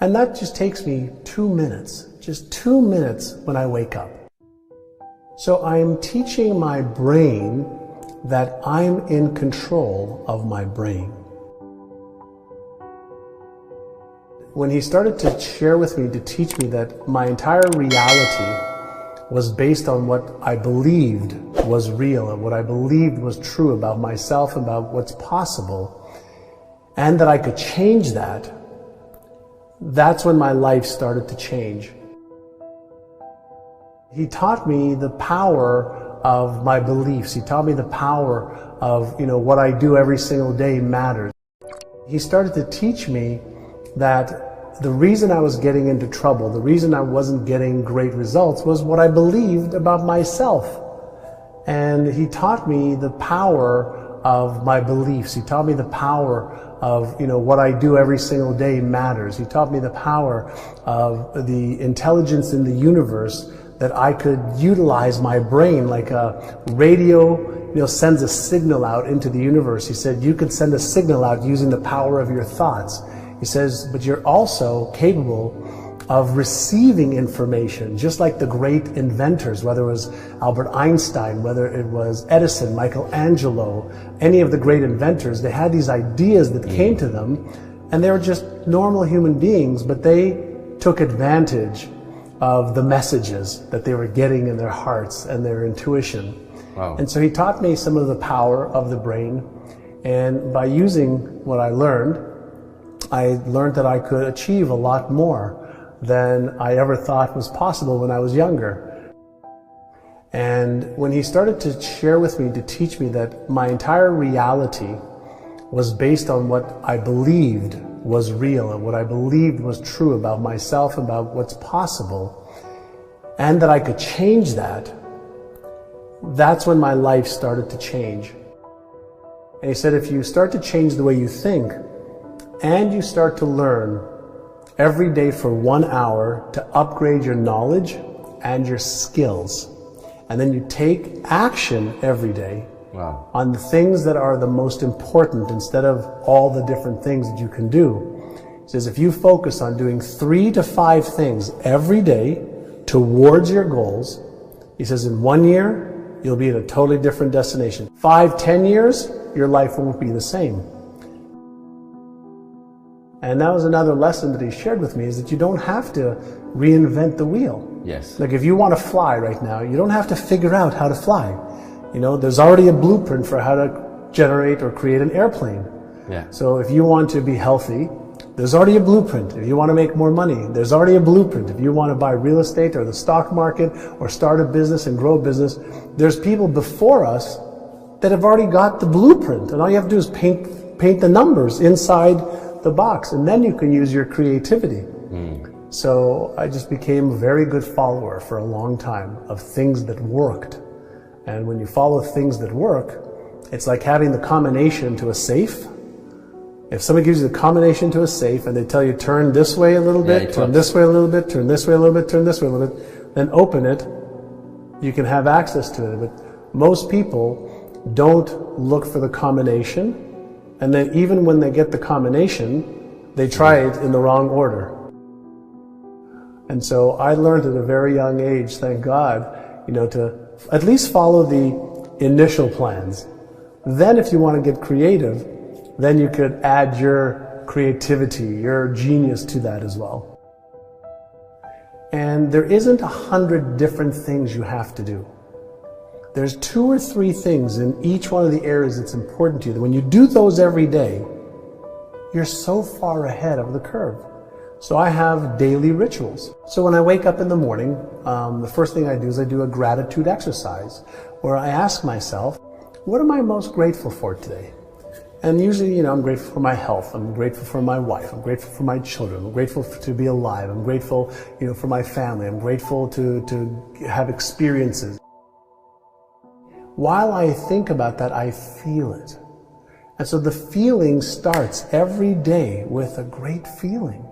And that just takes me 2 minutes, just 2 minutes when I wake up. So I'm teaching my brain that I'm in control of my brain. When he started to share with me, to teach me that my entire reality was based on what I believed was real and what I believed was true about myself, about what's possible, and that I could change that, that's when my life started to change. He taught me the power of my beliefs. He taught me the power of, what I do every single day matters. He started to teach me that the reason I was getting into trouble, the reason I wasn't getting great results was what I believed about myself. And he taught me the power of my beliefs. He taught me the power of, what I do every single day matters. He taught me the power of the intelligence in the universe, that I could utilize my brain like a radio, sends a signal out into the universe. He said, you could send a signal out using the power of your thoughts. He says, but you're also capable of receiving information, just like the great inventors, whether it was Albert Einstein, whether it was Edison, Michelangelo, any of the great inventors. They had these ideas that came to them, and they were just normal human beings, but they took advantage of the messages that they were getting in their hearts and their intuition. Wow. And so he taught me some of the power of the brain, and by using what I learned that I could achieve a lot more than I ever thought was possible when I was younger. And when he started to share with me, to teach me that my entire reality was based on what I believed was real and what I believed was true about myself, about what's possible, and that I could change that, that's when my life started to change. And he said, if you start to change the way you think, and you start to learn every day for 1 hour to upgrade your knowledge and your skills, and then you take action every day on the things that are the most important instead of all the different things that you can do. He says, if you focus on doing 3 to 5 things every day towards your goals, he says, in 1 year, you'll be at a totally different destination. 5, 10 years, your life won't be the same. And that was another lesson that he shared with me, is that you don't have to reinvent the wheel. Yes. Like if you want to fly right now, you don't have to figure out how to fly. There's already a blueprint for how to generate or create an airplane. Yeah. So if you want to be healthy, there's already a blueprint. If you want to make more money, there's already a blueprint. If you want to buy real estate or the stock market or start a business and grow a business, there's people before us that have already got the blueprint. And all you have to do is paint the numbers inside the box, and then you can use your creativity. So I just became a very good follower for a long time of things that worked. And when you follow things that work, it's like having the combination to a safe. If somebody gives you the combination to a safe and they tell you turn this way a little bit, turn this way a little bit, turn this way a little bit, turn this way a little bit, then open it, you can have access to it. But most people don't look for the combination, and then even when they get the combination, they try it in the wrong order. And so I learned at a very young age, thank God, to at least follow the initial plans. Then if you want to get creative, then you could add your creativity, your genius to that as well. And there isn't 100 different things you have to do. There's 2 or 3 things in each one of the areas that's important to you. That when you do those every day, you're so far ahead of the curve. So I have daily rituals. So when I wake up in the morning, the first thing I do is I do a gratitude exercise where I ask myself, what am I most grateful for today? And usually, I'm grateful for my health. I'm grateful for my wife. I'm grateful for my children. I'm grateful to be alive. I'm grateful, for my family. I'm grateful to have experiences. While I think about that, I feel it. And so the feeling starts every day with a great feeling.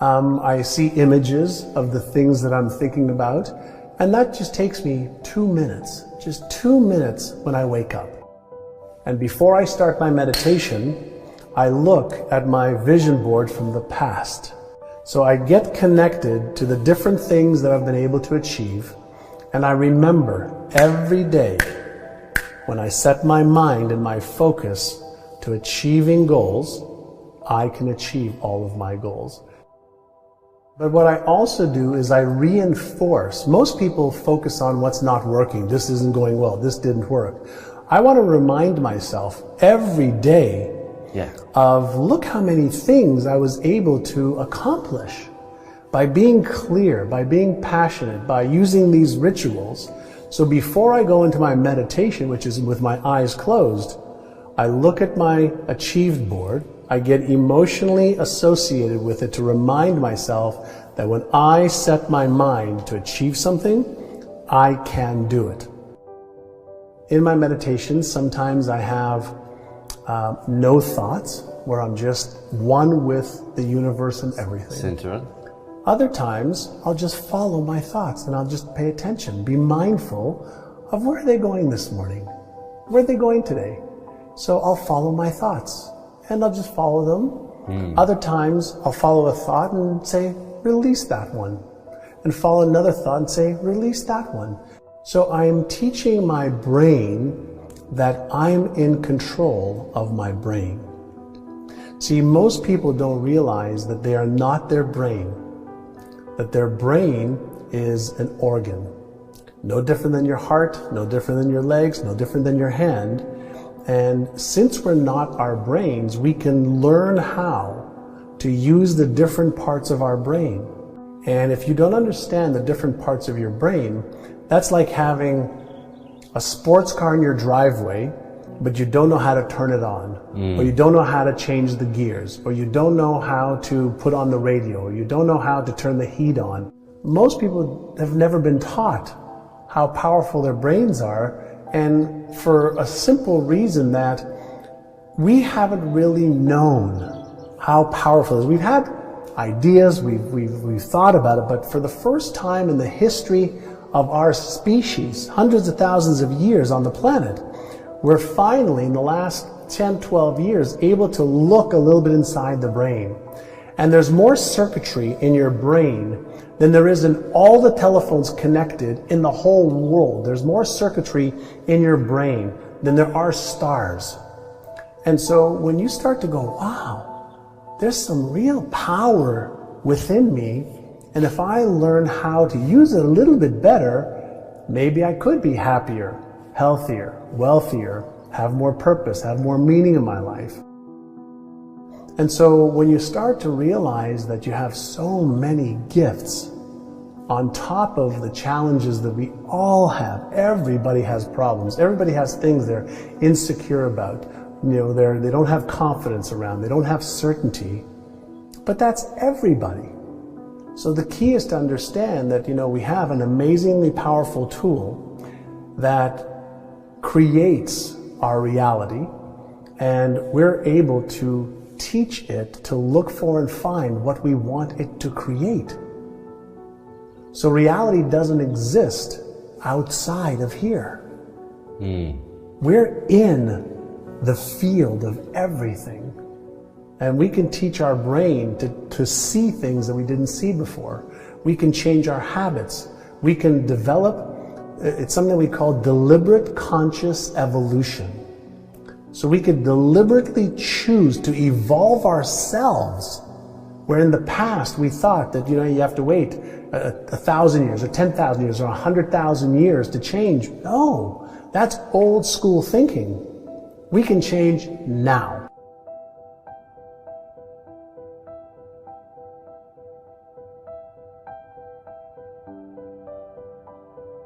I see images of the things that I'm thinking about, and that just takes me 2 minutes, just 2 minutes when I wake up. And before I start my meditation, I look at my vision board from the past. So I get connected to the different things that I've been able to achieve, and I remember every day when I set my mind and my focus to achieving goals, I can achieve all of my goals. But what I also do is I reinforce. Most people focus on what's not working. This isn't going well. This didn't work. I want to remind myself every day of look how many things I was able to accomplish by being clear, by being passionate, by using these rituals. So before I go into my meditation, which is with my eyes closed, I look at my achieved board. I get emotionally associated with it to remind myself that when I set my mind to achieve something, I can do it. In my meditations, sometimes I have no thoughts, where I'm just one with the universe and everything. Center. Other times, I'll just follow my thoughts and I'll just pay attention, be mindful of where are they going this morning? Where are they going today? So I'll follow my thoughts and I'll just follow them. Other times, I'll follow a thought and say, release that one. And follow another thought and say, release that one. So I'm teaching my brain that I'm in control of my brain. See, most people don't realize that they are not their brain, that their brain is an organ. No different than your heart, no different than your legs, no different than your hand. And since we're not our brains, we can learn how to use the different parts of our brain. And if you don't understand the different parts of your brain, that's like having a sports car in your driveway, but you don't know how to turn it on, or you don't know how to change the gears, or you don't know how to put on the radio, or you don't know how to turn the heat on. Most people have never been taught how powerful their brains are, and for a simple reason that we haven't really known how powerful it is. We've had ideas, we've thought about it, but for the first time in the history of our species, hundreds of thousands of years on the planet, we're finally, in the last 10, 12 years, able to look a little bit inside the brain. And there's more circuitry in your brain than there is in all the telephones connected in the whole world. There's more circuitry in your brain than there are stars. And so when you start to go, wow, there's some real power within me, and if I learn how to use it a little bit better, maybe I could be happier, healthier, wealthier, have more purpose, have more meaning in my life. And so when you start to realize that you have so many gifts on top of the challenges that we all have, everybody has problems, everybody has things they're insecure about, they don't have confidence around, they don't have certainty, but that's everybody. So the key is to understand that, we have an amazingly powerful tool that creates our reality, and we're able to teach it to look for and find what we want it to create. So reality doesn't exist outside of here. We're in the field of everything. And we can teach our brain to see things that we didn't see before. We can change our habits. We can develop, it's something we call deliberate conscious evolution. So we could deliberately choose to evolve ourselves, where in the past we thought that, you have to wait 1,000 years or 10,000 years or 100,000 years to change. No, that's old school thinking. We can change now.